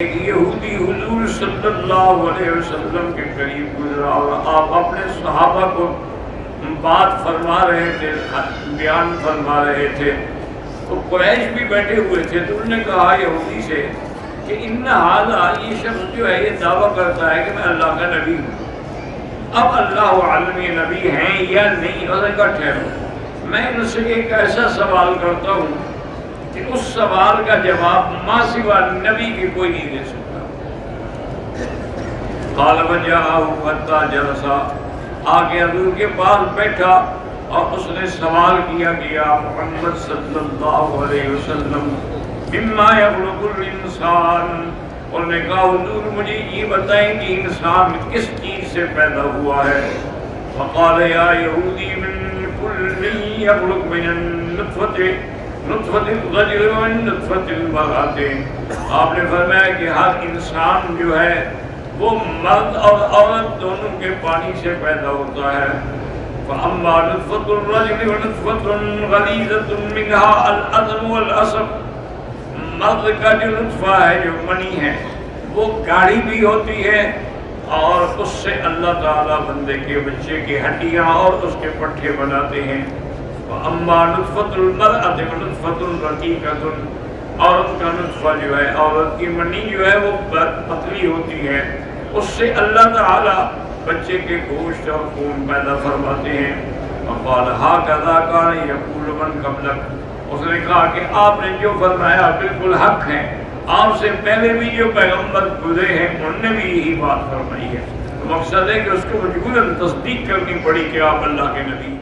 ایک یہودی حضور صلی اللہ علیہ وسلم کے قریب گزرا اور آپ اپنے صحابہ کو بات فرما رہے تھے، بیان فرما رہے تھے، تو قریش بھی بیٹھے ہوئے تھے۔ تو انہوں نے کہا یہودی سے کہ ان ھذا، یہ شخص جو ہے یہ دعویٰ کرتا ہے کہ میں اللہ کا نبی ہوں، اب اللہ عالم یہ نبی ہیں یا نہیں؟ اور نے کہا ٹھہرو، میں ان سے ایک ایسا سوال کرتا ہوں کہ اس سوال کا جواب ما سوا نبی کی کوئی نہیں دے سکتا۔ قال وجاءه حتى جلس، آگے حضور کے پاس بیٹھا اور اس نے سوال کیا کہ یا محمد صلی اللہ علیہ وسلم مما يخلق الانسان، اور نے کہا حضور مجھے یہ بتائیں کہ انسان کس چیز سے پیدا ہوا ہے؟ فقال یا یہودی من کل يخلق من النطفة نطفۃ الرجل و نطفۃ المرأة، آپ نے فرمایا کہ ہر انسان جو ہے وہ مرد اور عورت دونوں کے پانی سے پیدا ہوتا ہے۔ فَأَمَّا نُطْفَةُ الرَّجُلِ وَنُطْفَةٌ غَلِيظَةٌ مِنْهَا الْعَظْمُ وَالْعَصَبُ، مرد کا جو نطفہ ہے، جو منی ہے، وہ گاڑھی بھی ہوتی ہے اور اس سے اللہ تعالیٰ بندے کے بچے کی ہڈیاں اور اس کے پٹھے بناتے ہیں۔ وَأَمَّا نُطْفَةُ الْمَرْأَةِ وَنُطْفَةٌ رَقِيقَةٌ، عورت کا نطفہ جو ہے، عورت کی منی جو ہے وہ پتلی ہوتی ہے، اس سے اللہ تعالیٰ بچے کے گوشت اور خون پیدا فرماتے ہیں۔ وَقَالَ هَكَذَا كَانَ يَقُولُ مَنْ قَبْلَكُمْ، اس نے کہا کہ آپ نے جو فرمایا بالکل حق ہے، آپ سے پہلے بھی جو پیغمبر گزرے ہیں انہوں نے بھی یہی بات فرمائی ہے۔ تو مقصد ہے کہ اس کو مجبوراً تصدیق کرنی پڑی کہ آپ اللہ کے نبی